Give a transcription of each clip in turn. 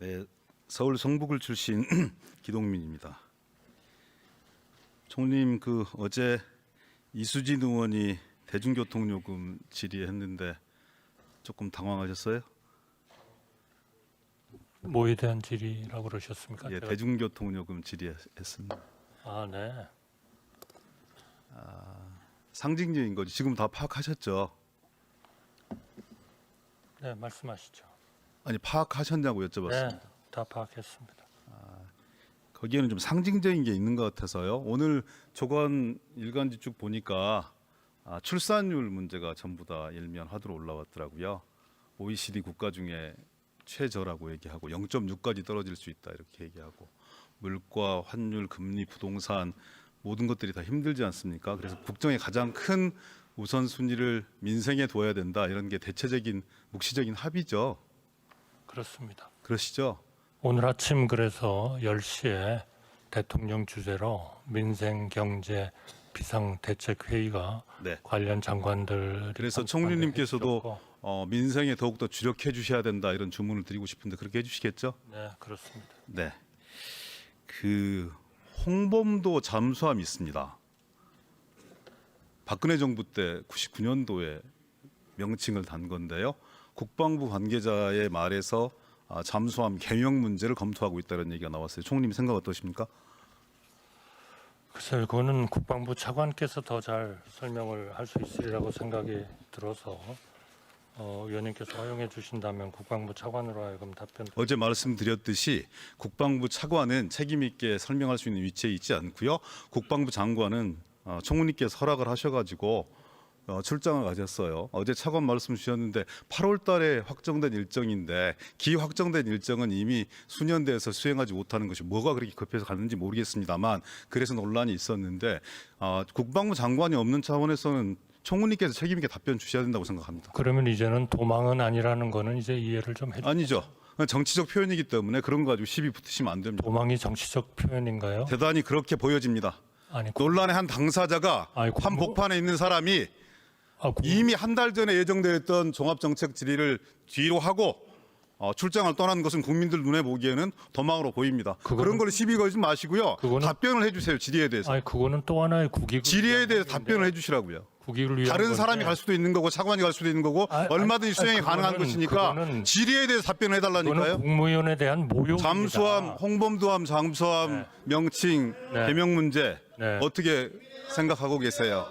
네, 서울 성북을 출신 기동민입니다. 총리님, 어제 이수진 의원이 대중교통요금 질의했는데 조금 당황하셨어요? 뭐에 대한 질의라고 그러셨습니까? 예, 대중교통요금 질의했습니다. 아, 네. 상징적인 거지. 지금 다 파악하셨죠? 네, 말씀하시죠. 아니, 파악하셨냐고 여쭤봤습니다. 네, 다 파악했습니다. 거기에는 좀 상징적인 게 있는 것 같아서요. 오늘 조간 일간지 쭉 보니까 출산율 문제가 전부 다 일면 화두로 올라왔더라고요. OECD 국가 중에 최저라고 얘기하고 0.6까지 떨어질 수 있다 이렇게 얘기하고 물가, 환율, 금리, 부동산 모든 것들이 다 힘들지 않습니까? 그래서 국정의 가장 큰 우선순위를 민생에 둬야 된다 이런 게 대체적인 묵시적인 합의죠. 그렇습니다. 그러시죠? 오늘 아침 그래서 10시에 대통령 주재로 민생 경제 비상대책회의가 네. 관련 장관들 그래서 총리님께서도 민생에 더욱더 주력해 주셔야 된다 이런 주문을 드리고 싶은데 그렇게 해주시겠죠? 네, 그렇습니다. 네. 홍범도 잠수함이 있습니다. 박근혜 정부 때 99년도에 명칭을 단 건데요. 국방부 관계자의 말에서 잠수함 개명 문제를 검토하고 있다는 얘기가 나왔어요. 총리님 생각 어떠십니까? 글쎄요, 그거는 국방부 차관께서 더 잘 설명을 할 수 있으리라고 생각이 들어서 의원님께서 허용해 주신다면 국방부 차관으로 하여금 답변. 어제 말씀드렸듯이 국방부 차관은 책임 있게 설명할 수 있는 위치에 있지 않고요. 국방부 장관은 총리께서 허락을 하셔가지고 출장을 가졌어요. 어제 차관 말씀 주셨는데 8월 달에 확정된 일정인데 기확정된 일정은 이미 수년대에서 수행하지 못하는 것이 뭐가 그렇게 급해서 갔는지 모르겠습니다만 그래서 논란이 있었는데 국방부 장관이 없는 차원에서는 총리께서 책임 있게 답변 주셔야 된다고 생각합니다. 그러면 이제는 도망은 아니라는 거는 이제 이해를 좀 해주세요. 아니죠. 정치적 표현이기 때문에 그런 거 가지고 시비 붙으시면 안 됩니다. 도망이 정치적 표현인가요? 대단히 그렇게 보여집니다. 아니, 논란의 한 당사자가 아니, 한 복판에 있는 사람이 이미 한 달 전에 예정되어 있던 종합정책 질의를 뒤로 하고 출장을 떠난 것은 국민들 눈에 보기에는 도망으로 보입니다. 그런 걸 시비 걸지 마시고요. 답변을 해주세요. 질의에 대해서. 아니, 그거는 또 하나의 국익을 질의에 대해서 답변을 해주시라고요. 국익을 위한 다른 건데. 사람이 갈 수도 있는 거고 차관이 갈 수도 있는 거고 얼마든지 수행이 가능한 것이니까 질의에 대해서 답변을 해달라니까요. 그거는 국무위원에 대한 모욕입니다. 잠수함, 홍범도함, 잠수함 네. 명칭 네. 개명 문제 네. 어떻게 생각하고 계세요?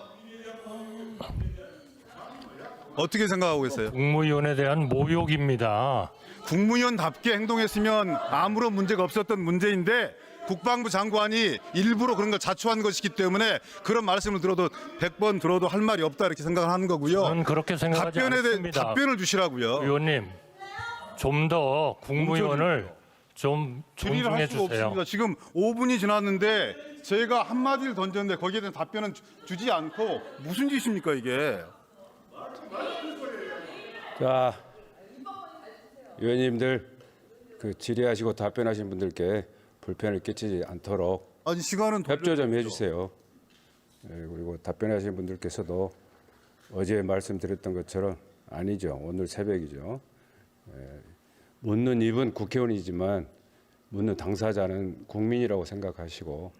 어떻게 생각하고 계세요? 국무위원에 대한 모욕입니다. 국무위원답게 행동했으면 아무런 문제가 없었던 문제인데 국방부 장관이 일부러 그런 걸 자초한 것이기 때문에 그런 말씀을 들어도 100번 들어도 할 말이 없다 이렇게 생각을 하는 거고요. 저는 그렇게 생각하지 답변에 대해 않습니다. 답변을 주시라고요. 의원님, 좀 더 국무위원을 좀 질의를 할 존중해 수가 주세요. 없습니다. 지금 5분이 지났는데 제가 한마디를 던졌는데 거기에 대한 답변은 주지 않고 무슨 짓입니까 이게? 자, 의원님들 질의하시고 답변하신 분들께 불편을 끼치지 않도록 아니 시간은 협조 좀 해주세요. 그리고 답변하신 분들께서도 어제 말씀드렸던 것처럼 아니죠. 오늘 새벽이죠. 묻는 입은 국회의원이지만 묻는 당사자는 국민이라고 생각하시고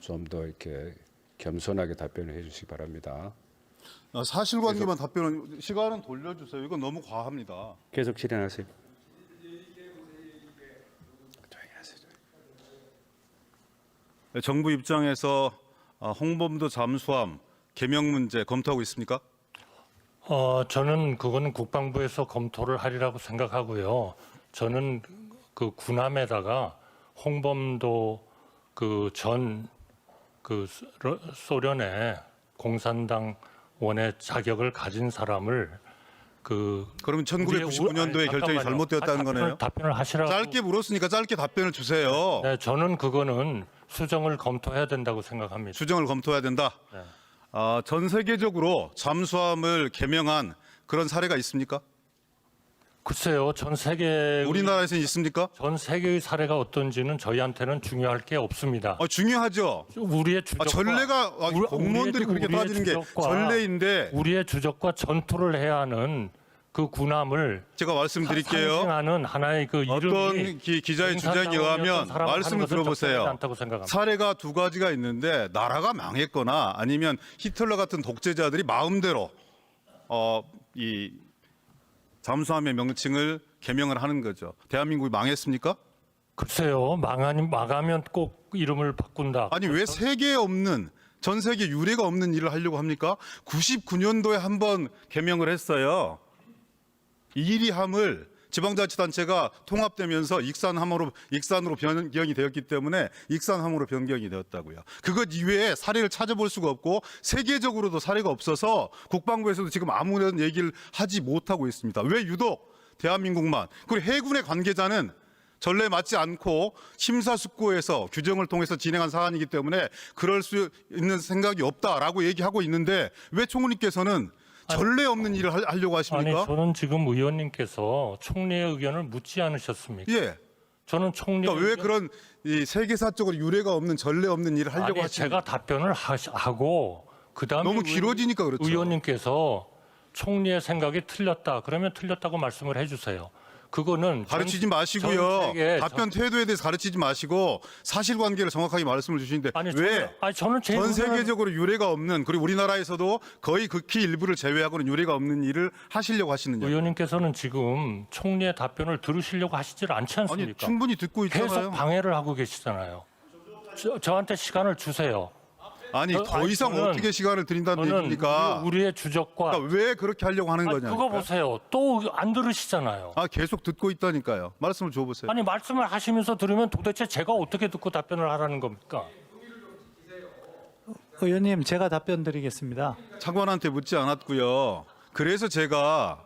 좀 더 이렇게 겸손하게 답변을 해주시기 바랍니다. 사실관계만 답변은 시간은 돌려주세요. 이건 너무 과합니다. 계속 실행하세요. 정부 입장에서 홍범도 잠수함 개명 문제 검토하고 있습니까? 저는 그거는 국방부에서 검토를 하리라고 생각하고요. 저는 그 군함에다가 홍범도 소련의 공산당 원의 자격을 가진 사람을 그러면 1999년도에 결정이 잘못되었다는 거네요. 답변을 하시라고. 짧게 물었으니까 짧게 답변을 주세요. 네, 저는 그거는 수정을 검토해야 된다고 생각합니다. 수정을 검토해야 된다. 네. 전 세계적으로 잠수함을 개명한 그런 사례가 있습니까? 글쎄요, 우리나라에서는 있습니까? 전 세계의 사례가 어떤지는 저희한테는 중요할 게 없습니다. 중요하죠. 우리의 주적과 공무원들이 그렇게 따지는 게 전례인데 우리의 주적과 전투를 해야 하는 그 군함을 제가 말씀드릴게요. 상징하는 하나의 그 이름이 어떤 기자의 주장에 의하면 말씀을 들어보세요. 않다고 생각합니다. 사례가 두 가지가 있는데 나라가 망했거나 아니면 히틀러 같은 독재자들이 마음대로 이 잠수함의 명칭을 개명을 하는 거죠. 대한민국이 망했습니까? 글쎄요, 망하면 꼭 이름을 바꾼다. 아니 왜 세계에 없는 전 세계 유례가 없는 일을 하려고 합니까? 99년도에 한 번 개명을 했어요. 이리함을 지방자치단체가 통합되면서 익산으로 변경이 되었기 때문에 익산함으로 변경이 되었다고요. 그것 이외에 사례를 찾아볼 수가 없고 세계적으로도 사례가 없어서 국방부에서도 지금 아무런 얘기를 하지 못하고 있습니다. 왜 유독 대한민국만? 그리고 해군의 관계자는 전례에 맞지 않고 심사숙고해서 규정을 통해서 진행한 사안이기 때문에 그럴 수 있는 생각이 없다라고 얘기하고 있는데 왜 총리께서는 전례 없는 일을 하려고 하십니까? 아니, 저는 지금 의원님께서 총리의 의견을 묻지 않으셨습니까? 예. 저는 총리 그러니까 왜 그런 이 세계사적으로 유례가 없는 전례 없는 일을 하려고 하십니까? 제가 답변을 하고 그다음에 너무 길어지니까 그렇죠. 의원님께서 총리의 생각이 틀렸다. 그러면 틀렸다고 말씀을 해주세요. 그거는 가르치지 전 마시고요. 세계 답변 태도에 대해서 가르치지 마시고 사실관계를 정확하게 말씀을 주시는데 왜 저는 제 전 의견을 세계적으로 유례가 없는 그리고 우리나라에서도 거의 극히 일부를 제외하고는 유례가 없는 일을 하시려고 하시느냐? 의원님께서는 지금 총리의 답변을 들으시려고 하시질 않지 아니 않습니까? 충분히 듣고 계속 있잖아요. 방해를 하고 계시잖아요. 저한테 시간을 주세요. 아니 더 이상 저는- 어떻게 시간을 드린다는 저는 얘기입니까? 우리의 주적과 그러니까 왜 그렇게 하려고 하는 거냐? 그거 보세요. 또 안 들으시잖아요. 계속 듣고 있다니까요. 말씀을 줘보세요. 아니 말씀을 하시면서 들으면 도대체 제가 어떻게 듣고 답변을 하라는 겁니까? 의원님, 제가 답변 드리겠습니다. 차관한테 묻지 않았고요. 그래서 제가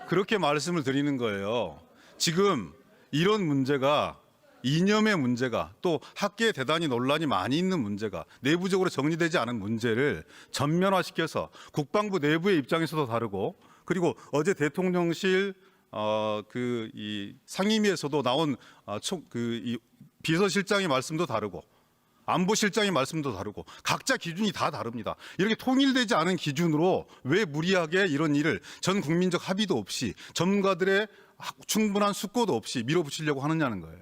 그렇게 말씀을 드리는 거예요. 지금 이런 문제가 이념의 문제가 또 학계에 대단히 논란이 많이 있는 문제가 내부적으로 정리되지 않은 문제를 전면화시켜서 국방부 내부의 입장에서도 다르고 그리고 어제 대통령실 이 상임위에서도 나온 이 비서실장의 말씀도 다르고 안보실장의 말씀도 다르고 각자 기준이 다 다릅니다. 이렇게 통일되지 않은 기준으로 왜 무리하게 이런 일을 전 국민적 합의도 없이 전문가들의 충분한 숙고도 없이 밀어붙이려고 하느냐는 거예요.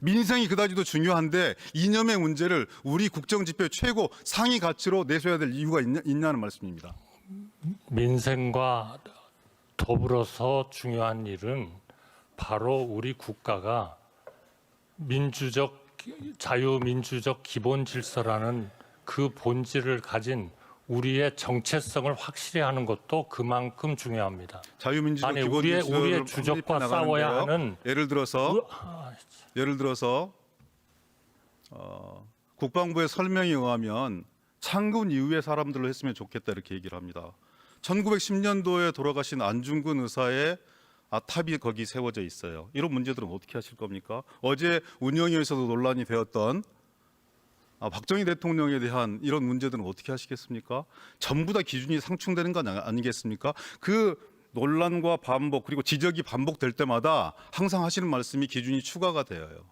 민생이 그다지도 중요한데 이념의 문제를 우리 국정지표 최고 상위 가치로 내세워야 될 이유가 있냐는 말씀입니다. 민생과 더불어서 중요한 일은 바로 우리 국가가 자유민주적 기본 질서라는 그 본질을 가진 우리의 정체성을 확실히 하는 것도 그만큼 중요합니다. 자유민주적 아니, 기본 우리의 질서를 주적과 확립해 싸워야 나가는데요. 하는 예를 들어서 국방부의 설명에 의하면 창군 이후의 사람들로 했으면 좋겠다 이렇게 얘기를 합니다. 1910년도에 돌아가신 안중근 의사의 탑이 거기 세워져 있어요. 이런 문제들은 어떻게 하실 겁니까? 어제 운영위에서도 논란이 되었던 박정희 대통령에 대한 이런 문제들은 어떻게 하시겠습니까? 전부 다 기준이 상충되는 건 아니겠습니까? 그 논란과 반복 그리고 지적이 반복될 때마다 항상 하시는 말씀이 기준이 추가가 되어요.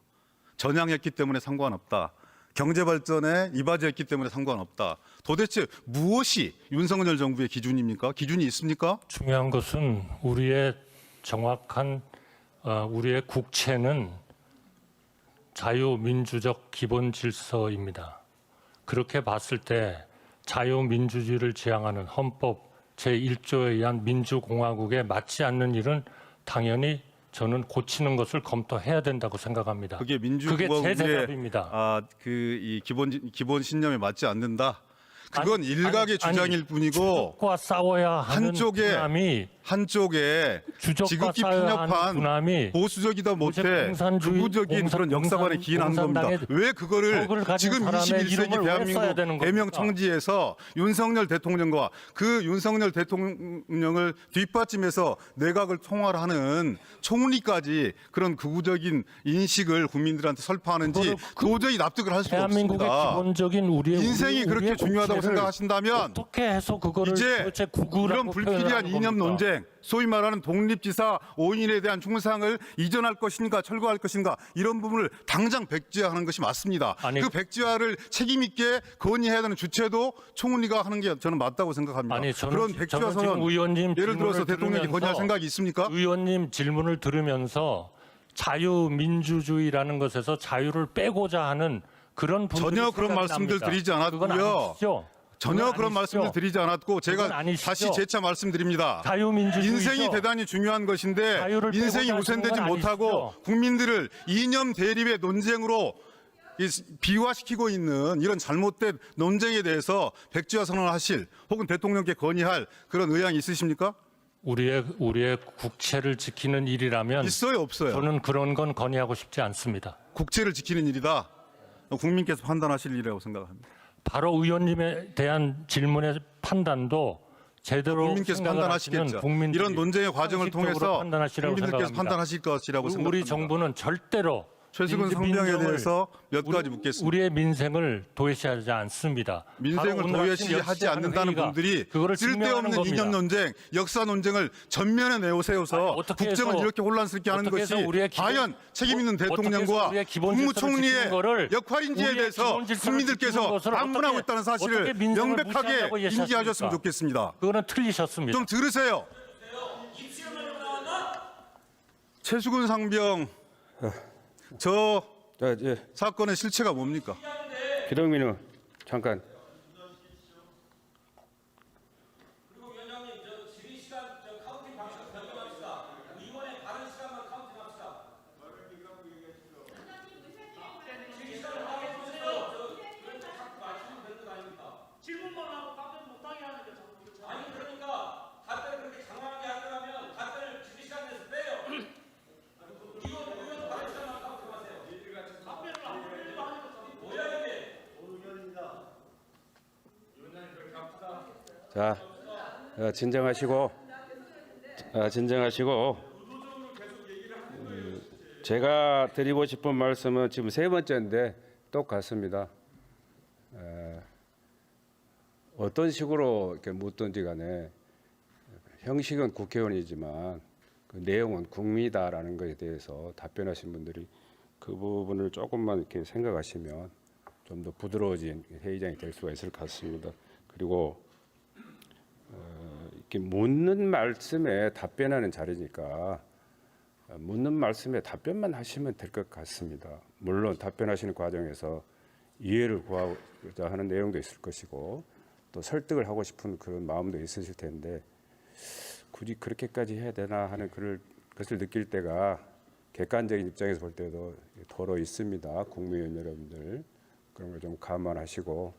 전향했기 때문에 상관없다. 경제 발전에 이바지했기 때문에 상관없다. 도대체 무엇이 윤석열 정부의 기준입니까? 기준이 있습니까? 중요한 것은 우리의 정확한 우리의 국채는 자유민주적 기본 질서입니다. 그렇게 봤을 때 자유민주주의를 지향하는 헌법 제1조에 의한 민주공화국에 맞지 않는 일은 당연히 저는 고치는 것을 검토해야 된다고 생각합니다. 그게 그게 제 민주공화국의 대답입니다. 이 기본 신념에 맞지 않는다. 그건 일각의 주장일 뿐이고 주적과 싸워야 하는 한쪽에 주적과 지극히 싸워야 하는 군함이 편협한 보수적이다 못해 공산주의, 극우적인 그런 역사관에 기인한 겁니다. 공산당의 왜 그거를 적을 가진 지금 사람의 21세기 이름을 왜 써야 되는 대한민국 대명 겁니까? 청지에서 윤석열 대통령과 그 윤석열 대통령을 뒷받침해서 내각을 통할하는 총리까지 그런 극우적인 인식을 국민들한테 설파하는지 도저히 납득을 할 수가 대한민국의 없습니다. 기본적인 인생이 우리의 그렇게 중요하다고 국채를 생각하신다면 어떻게 해서 그거를 이제 도대체 그런 국우라고 불필요한 표현하는 이념 겁니까? 논쟁 논쟁, 소위 말하는 독립지사 5인에 대한 충상을 이전할 것인가 철거할 것인가 이런 부분을 당장 백지화하는 것이 맞습니다. 아니, 그 백지화를 책임 있게 건의해야 되는 주체도 총리가 하는 게 저는 맞다고 생각합니다. 아니, 저는 그런 백지화 지금 선언 의원님 예를 들어서 질문을 대통령이 들으면서 건의할 생각이 있습니까? 의원님 질문을 들으면서 자유민주주의라는 것에서 자유를 빼고자 하는 그런 분들이 전혀 그런 생각이 말씀들 납니다. 드리지 않았고요. 그건 아니시죠? 전혀 그건 그런 아니시죠? 말씀을 드리지 않았고 제가 그건 아니시죠? 다시 재차 말씀드립니다. 자유민주주의죠. 인생이 대단히 중요한 것인데 자유를 인생이 빼고자 우선되지 하시는 건 못하고 아니시죠? 국민들을 이념 대립의 논쟁으로 비화시키고 있는 이런 잘못된 논쟁에 대해서 백지화 선언을 하실 혹은 대통령께 건의할 그런 의향이 있으십니까? 우리의 국채를 지키는 일이라면 있어요, 없어요? 저는 그런 건 건의하고 싶지 않습니다. 국채를 지키는 일이다. 국민께서 판단하실 일이라고 생각합니다. 바로 의원님에 대한 질문의 판단도 제대로 국민께서 생각을 하시는 판단하시겠죠. 국민들이 이런 논쟁의 과정을 상식적으로 통해서 판단하시라고 국민들께서 생각합니다. 판단하실 것이라고 생각합니다. 우리 정부는 절대로 최수근 상병에 대해서 몇 가지 묻겠습니다. 우리의 민생을 도외시하지 않습니다. 민생을 바로 오늘 아침 도외시하지 10시에 않는다는 회의가 분들이 그거를 증명하는 쓸데없는 겁니다. 이념 논쟁, 역사 논쟁을 전면에 내세워서 아니, 어떻게 국정을 해서- 이렇게 혼란스럽게 하는 어떻게 것이 해서 우리의 기본- 과연 책임 있는 어떻게 해서 대통령과 우리의 기본 질서를 국무총리의 지키는 거를 역할인지에 우리의 대해서 기본 질서를 지키는 국민들께서 것을 반문하고 어떻게- 있다는 사실을 어떻게 민생을 명백하게 무시한다고 인지하셨으면 예시하십니까? 좋겠습니다. 그거는 틀리셨습니다. 좀 들으세요. 최수근 상병 저 자, 이제 사건의 실체가 뭡니까? 기동민은 잠깐. 자, 진정하시고, 제가 드리고 싶은 말씀은 지금 세 번째인데 똑같습니다. 어떤 식으로 이렇게 묻든지 간에 형식은 국회의원이지만 그 내용은 국민이다라는 것에 대해서 답변하신 분들이 그 부분을 조금만 이렇게 생각하시면 좀 더 부드러워진 회의장이 될 수가 있을 것 같습니다. 그리고 이렇게 묻는 말씀에 답변하는 자리니까 묻는 말씀에 답변만 하시면 될 것 같습니다. 물론 답변하시는 과정에서 이해를 구하고자 하는 내용도 있을 것이고 또 설득을 하고 싶은 그런 마음도 있으실 텐데 굳이 그렇게까지 해야 되나 하는 것을 느낄 때가 객관적인 입장에서 볼 때도 더러 있습니다. 국무위원 여러분들 그런 걸 좀 감안하시고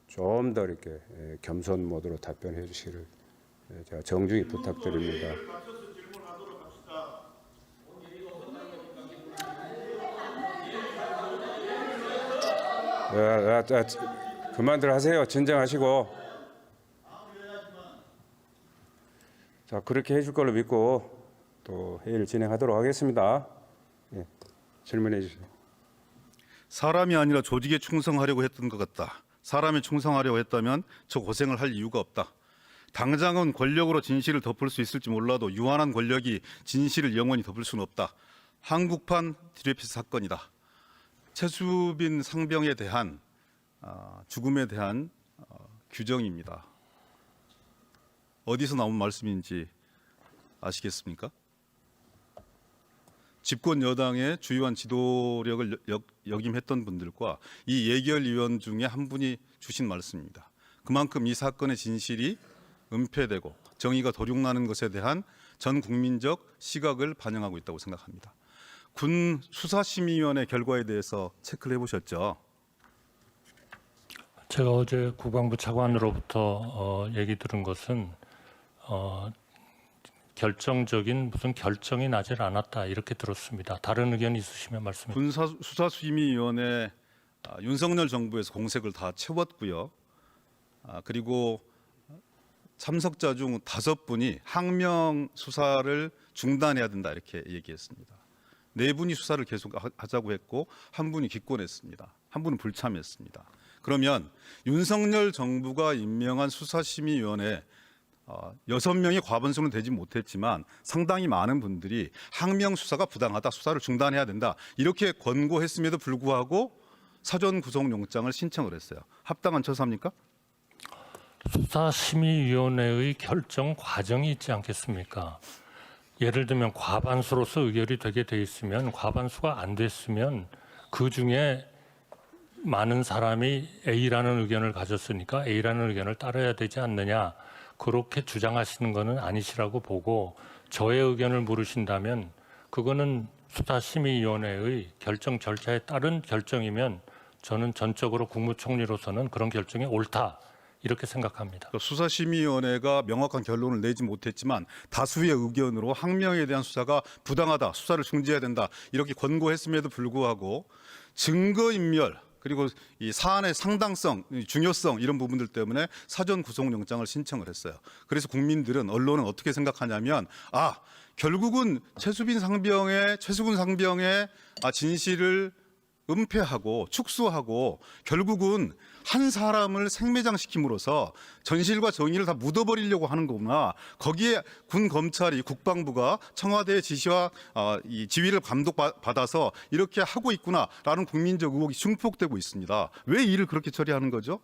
좀 더 이렇게 겸손 모드로 답변해 주시기를 제가 정중히 부탁드립니다. 그만들 하세요. 진정하시고. 자, 그렇게 해줄 걸로 믿고 또 회의를 진행하도록 하겠습니다. 예, 질문해 주세요. 사람이 아니라 조직에 충성하려고 했던 것 같다. 사람에 충성하려고 했다면 저 고생을 할 이유가 없다. 당장은 권력으로 진실을 덮을 수 있을지 몰라도 유한한 권력이 진실을 영원히 덮을 수는 없다. 한국판 드레피스 사건이다. 최수빈 상병에 대한 죽음에 대한 규정입니다. 어디서 나온 말씀인지 아시겠습니까? 집권 여당의 주요한 지도력을 역임했던 분들과 이 예결위원 중에 한 분이 주신 말씀입니다. 그만큼 이 사건의 진실이 은폐되고 정의가 도륙나는 것에 대한 전 국민적 시각을 반영하고 있다고 생각합니다. 군 수사심의위원회 결과에 대해서 체크를 해보셨죠? 제가 어제 국방부 차관으로부터 얘기 들은 것은 결정적인 무슨 결정이 나질 않았다 이렇게 들었습니다. 다른 의견 있으시면 말씀해 주세요. 군 수사심의위원회 윤석열 정부에서 공색을 다 채웠고요. 그리고 참석자 중 5분이 항명 수사를 중단해야 된다 이렇게 얘기했습니다. 4분이 수사를 계속 하자고 했고 1분이 기권했습니다. 1분은 불참했습니다. 그러면 윤석열 정부가 임명한 수사심의위원회 6명이 과반수는 되지 못했지만 상당히 많은 분들이 항명 수사가 부당하다, 수사를 중단해야 된다 이렇게 권고했음에도 불구하고 사전 구속영장을 신청을 했어요. 합당한 처사입니까? 수사심의위원회의 결정 과정이 있지 않겠습니까? 예를 들면 과반수로서 의결이 되게 돼 있으면 과반수가 안 됐으면 그 중에 많은 사람이 A라는 의견을 가졌으니까 A라는 의견을 따라야 되지 않느냐 그렇게 주장하시는 것은 아니시라고 보고 저의 의견을 물으신다면 그거는 수사심의위원회의 결정 절차에 따른 결정이면 저는 전적으로 국무총리로서는 그런 결정이 옳다 이렇게 생각합니다. 수사심의위원회가 명확한 결론을 내지 못했지만 다수의 의견으로 항명에 대한 수사가 부당하다, 수사를 중지해야 된다 이렇게 권고했음에도 불구하고 증거인멸 그리고 이 사안의 상당성, 중요성 이런 부분들 때문에 사전 구속영장을 신청을 했어요. 그래서 국민들은 언론은 어떻게 생각하냐면 결국은 최수근 상병의 진실을 은폐하고 축소하고 결국은 한 사람을 생매장시킴으로써 전실과 정의를 다 묻어버리려고 하는 거구나. 거기에 군 검찰이 국방부가 청와대의 지시와 이 지휘를 감독받아서 이렇게 하고 있구나라는 국민적 의혹이 증폭되고 있습니다. 왜 일을 그렇게 처리하는 거죠?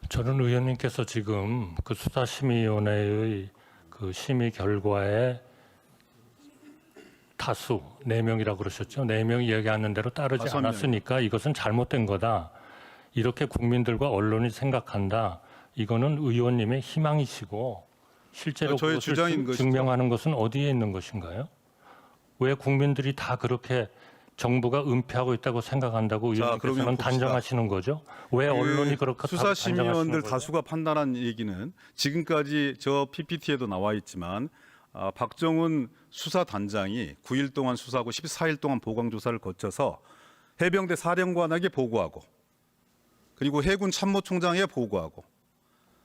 저는 의원님께서 지금 그 수사심의위원회의 그 심의 결과에 다수 4명이라고 그러셨죠. 4명이 얘기하는 대로 따르지 5명. 않았으니까 이것은 잘못된 거다. 이렇게 국민들과 언론이 생각한다. 이거는 의원님의 희망이시고 실제로 저의 그것을 주장인 것이죠. 증명하는 것은 어디에 있는 것인가요? 왜 국민들이 다 그렇게 정부가 은폐하고 있다고 생각한다고 의원님께서는 그러면 봅시다. 단정하시는 거죠? 왜 언론이 그렇게 수사심의위원들 단정하시는 거죠? 다수가 판단한 얘기는 지금까지 저 PPT에도 나와 있지만 박정훈 수사단장이 9일 동안 수사하고 14일 동안 보강조사를 거쳐서 해병대 사령관에게 보고하고 그리고 해군 참모총장에게 보고하고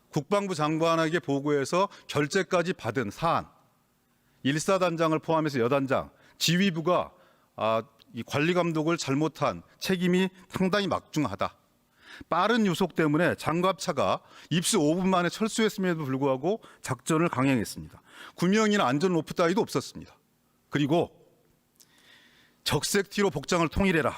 국방부 장관에게 보고해서 결재까지 받은 사안 1사단장을 포함해서 여단장 지휘부가 이 관리감독을 잘못한 책임이 상당히 막중하다. 빠른 유속 때문에 장갑차가 입수 5분 만에 철수했음에도 불구하고 작전을 강행했습니다. 구명이나 안전 로프 따위도 없었습니다. 그리고 적색 티로 복장을 통일해라.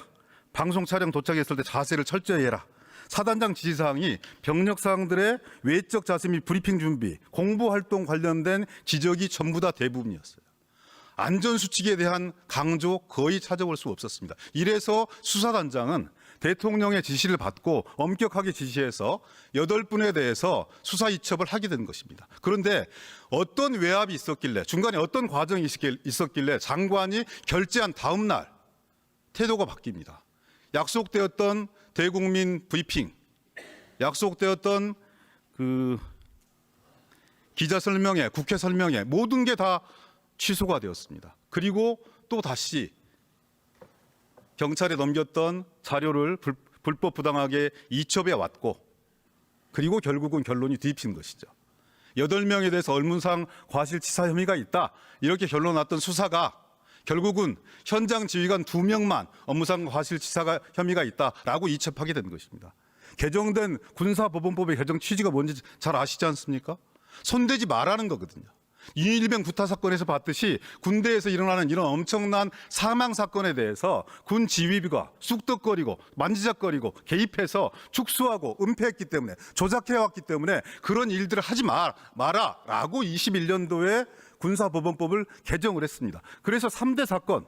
방송 촬영 도착했을 때 자세를 철저히 해라. 사단장 지시사항이 병력사항들의 외적 자세 및 브리핑 준비, 공보활동 관련된 지적이 전부 다 대부분이었어요. 안전수칙에 대한 강조 거의 찾아볼 수 없었습니다. 이래서 수사단장은 대통령의 지시를 받고 엄격하게 지시해서 8분에 대해서 수사 이첩을 하게 된 것입니다. 그런데 어떤 외압이 있었길래 중간에 어떤 과정이 있었길래 장관이 결재한 다음 날 태도가 바뀝니다. 약속되었던 대국민 브리핑, 약속되었던 그 기자 설명회, 국회 설명회 모든 게 다 취소가 되었습니다. 그리고 또 다시 경찰에 넘겼던 자료를 불법 부당하게 이첩해 왔고 그리고 결국은 결론이 뒤집힌 것이죠. 8명에 대해서 얼문상 과실치사 혐의가 있다. 이렇게 결론 났던 수사가 결국은 현장 지휘관 2명만 업무상 과실치사 혐의가 있다라고 이첩하게 된 것입니다. 개정된 군사법원법의 개정 취지가 뭔지 잘 아시지 않습니까? 손대지 말라는 거거든요. 이일병 구타 사건에서 봤듯이 군대에서 일어나는 이런 엄청난 사망 사건에 대해서 군 지휘부가 쑥덕거리고 만지작거리고 개입해서 축소하고 은폐했기 때문에 조작해왔기 때문에 그런 일들을 하지 마라라고 21년도에 군사법원법을 개정을 했습니다. 그래서 3대 사건,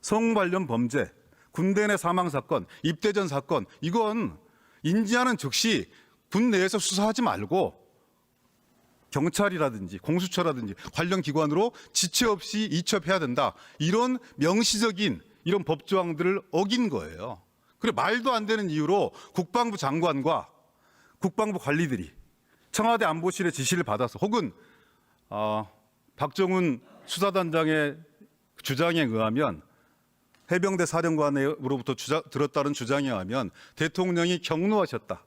성 관련 범죄, 군대 내 사망 사건, 입대 전 사건 이건 인지하는 즉시 군 내에서 수사하지 말고 경찰이라든지 공수처라든지 관련 기관으로 지체 없이 이첩해야 된다. 이런 명시적인 이런 법조항들을 어긴 거예요. 그래 말도 안 되는 이유로 국방부 장관과 국방부 관리들이 청와대 안보실의 지시를 받아서 혹은 박정훈 수사단장의 주장에 의하면 해병대 사령관으로부터 들었다는 주장에 의하면 대통령이 경로하셨다.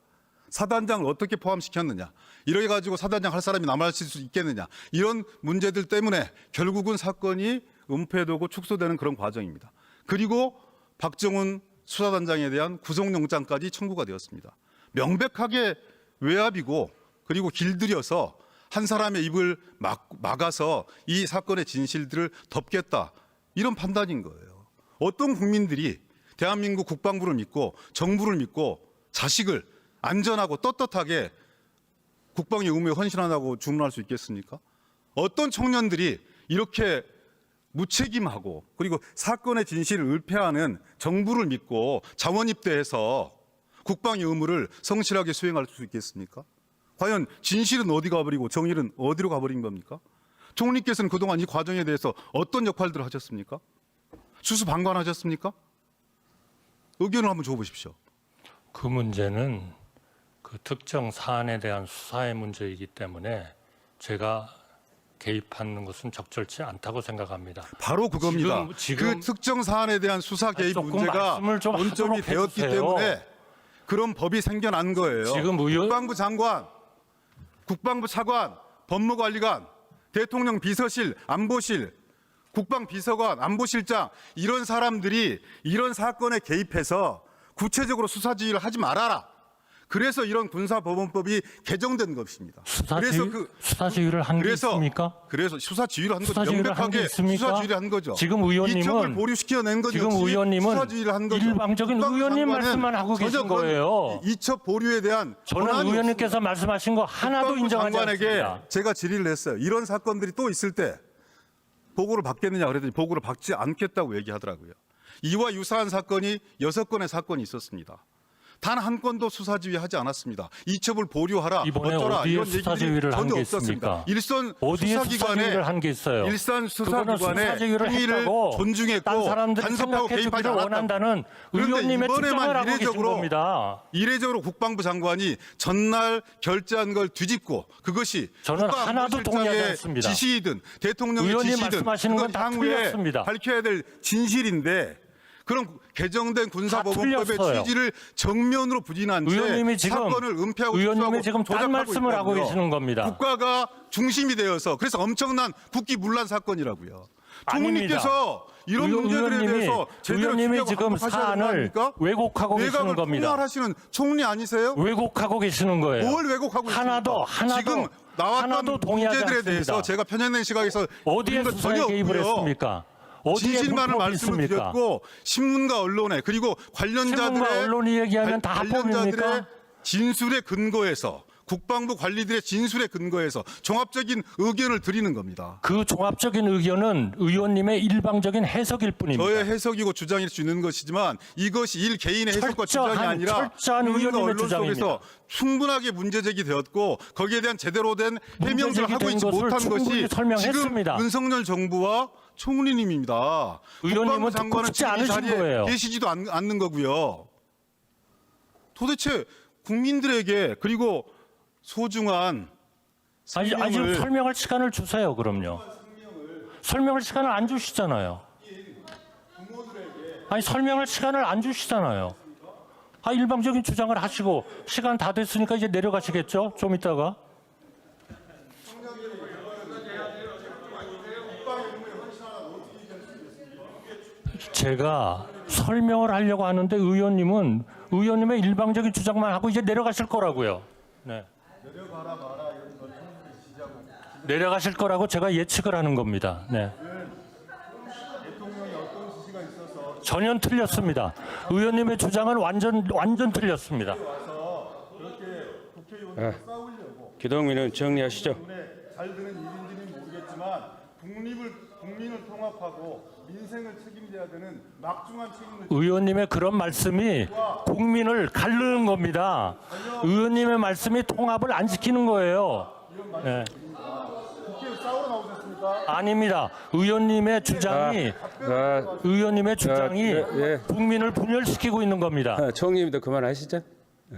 사단장을 어떻게 포함시켰느냐. 이래 가지고 사단장 할 사람이 남아있을 수 있겠느냐. 이런 문제들 때문에 결국은 사건이 은폐되고 축소되는 그런 과정입니다. 그리고 박정훈 수사단장에 대한 구속영장까지 청구가 되었습니다. 명백하게 외압이고 그리고 길들여서 한 사람의 입을 막아서 이 사건의 진실들을 덮겠다. 이런 판단인 거예요. 어떤 국민들이 대한민국 국방부를 믿고 정부를 믿고 자식을 안전하고 떳떳하게 국방의 의무에 헌신하라고 주문할 수 있겠습니까? 어떤 청년들이 이렇게 무책임하고 그리고 사건의 진실을 은폐하는 정부를 믿고 자원 입대해서 국방의 의무를 성실하게 수행할 수 있겠습니까? 과연 진실은 어디 가버리고 정의는 어디로 가버린 겁니까? 총리께서는 그동안 이 과정에 대해서 어떤 역할들을 하셨습니까? 수수방관하셨습니까? 의견을 한번 줘보십시오. 그 문제는 그 특정 사안에 대한 수사의 문제이기 때문에 제가 개입하는 것은 적절치 않다고 생각합니다. 바로 그겁니다. 지금 그 특정 사안에 대한 수사 개입 조금 문제가 말씀을 좀 본점이 하도록 되었기 해주세요. 때문에 그런 법이 생겨난 거예요. 지금 국방부 장관, 국방부 차관, 법무관리관, 대통령 비서실, 안보실, 국방비서관, 안보실장 이런 사람들이 이런 사건에 개입해서 구체적으로 수사 지휘를 하지 말아라. 그래서 이런 군사법원법이 개정된 것입니다. 수사 지휘를 한 게 있습니까? 그래서 수사 지휘를 한 거죠. 수사 지휘를 한게 명백하게 있습니까? 수사 지휘를 한 거죠. 지금 의원님은 이첩을 보류시켜낸 건 지금 역시 의원님은 수사 지휘를 한 거죠. 일방적인 의원님 국방부 말씀만 하고 장관은 계신 전혀 거예요. 이첩 보류에 대한 저는 권한이 의원님께서 말씀하신 거 하나도 국방부 인정하지 장관에게 않습니다. 제가 질의를 했어요. 이런 사건들이 또 있을 때 보고를 받겠느냐 그랬더니 보고를 받지 않겠다고 얘기하더라고요. 이와 유사한 사건이 6건의 사건이 있었습니다. 단 한 건도 수사 지휘하지 않았습니다. 이첩을 보류하라, 이번에 어쩌라 어디에 이런 수사 얘기들이 지휘를 한 전혀 게 없었습니다. 있습니까? 일선 어디에 수사 수사기관에 지휘를 한 게 있어요? 일선 그거는 수사 수사기관의 지휘를 행위를 했다고 존중했고 딴 사람들이 간섭하고 생각해 개입하지 주기를 않았다고. 원한다는 그런데 의원님의 이번에만 주장을 하고 계신 이례적으로 겁니다. 이례적으로 국방부 장관이 전날 결재한 걸 뒤집고 그것이 저는 하나도 동의하지 국가안보실장의 않습니다. 지시이든 대통령의 의원님 지시이든 말씀하시는 건다 향후에 틀렸습니다. 밝혀야 될 진실인데 그런 개정된 군사법원법의 틀렸어요. 취지를 정면으로 부진한 채 의원님이 지금 사건을 은폐하고 의원님이 축소하고 지금 딴 조작하고 말씀을 하고 있다고요. 계시는 겁니다. 국가가 중심이 되어서 그래서 엄청난 국기문란 사건이라고요. 아닙니다. 총리께서 이런 문제들에 대해서 제대로 의원님이 주의하고 지금 항복하셔야 되는 거 사안을 아닙니까? 왜곡하고 계시는 외곽을 겁니다. 통할하시는 총리 아니세요? 왜곡하고 계시는 거예요. 뭘 왜곡하고 하나도 있습니까? 지금 나왔던 하나도 동의하지 문제들에 않습니다. 대해서 제가 편향된 시각에서 어디에 드린 건 수사에 전혀 개입을 없고요. 했습니까? 어디에 진실만을 불법이 말씀을 있습니까? 드렸고 신문과 언론에 그리고 관련자들의 신문과 언론이 얘기하면 다 관련자들의 합법입니까? 진술에 근거해서 국방부 관리들의 진술에 근거해서 종합적인 의견을 드리는 겁니다. 그 종합적인 의견은 의원님의 일방적인 해석일 뿐입니다. 저의 해석이고 주장일 수 있는 것이지만 이것이 일 개인의 해석과 주장이 아니라 철저한 국민과 의원님의 언론 주장입니다. 속에서 충분하게 문제제기 되었고 거기에 대한 제대로 된 해명들을 하고 문제제기된 있지 것을 못한 것이 충분히 설명했습니다. 지금 윤석열 정부와 총리님입니다. 의원님은 국방부 듣고 장관은 싶지 지금 이 않으신 자리에 거예요. 계시지도 않는 거고요. 도대체 국민들에게 그리고 소중한 아니 좀 생명을 설명할 시간을 주세요. 그럼요. 설명할 시간을 안 주시잖아요. 아니 설명할 시간을 안 주시잖아요. 일방적인 주장을 하시고 시간 다 됐으니까 이제 내려가시겠죠? 좀 이따가. 제가 설명을 하려고 하는데 의원님은 의원님의 일방적인 주장만 하고 이제 내려가실 거라고요. 네. 내려가실 거라고 제가 예측을 하는 겁니다. 네. 전혀 틀렸습니다. 의원님의 주장은 완전 틀렸습니다. 기동민은 정리하시죠. 잘 되는 일인지는 모르겠지만 국민을 통합하고 민생을 책임져야 되는 막중한 책임을 의원님의 그런 말씀이 국민을 가르는 겁니다. 의원님의 말씀이 통합을 안 시키는 거예요. 네. 국회에 싸우러 나오셨습니까? 아닙니다. 의원님의 주장이 예. 국민을 분열시키고 있는 겁니다. 총리님도 그만하시죠. 예.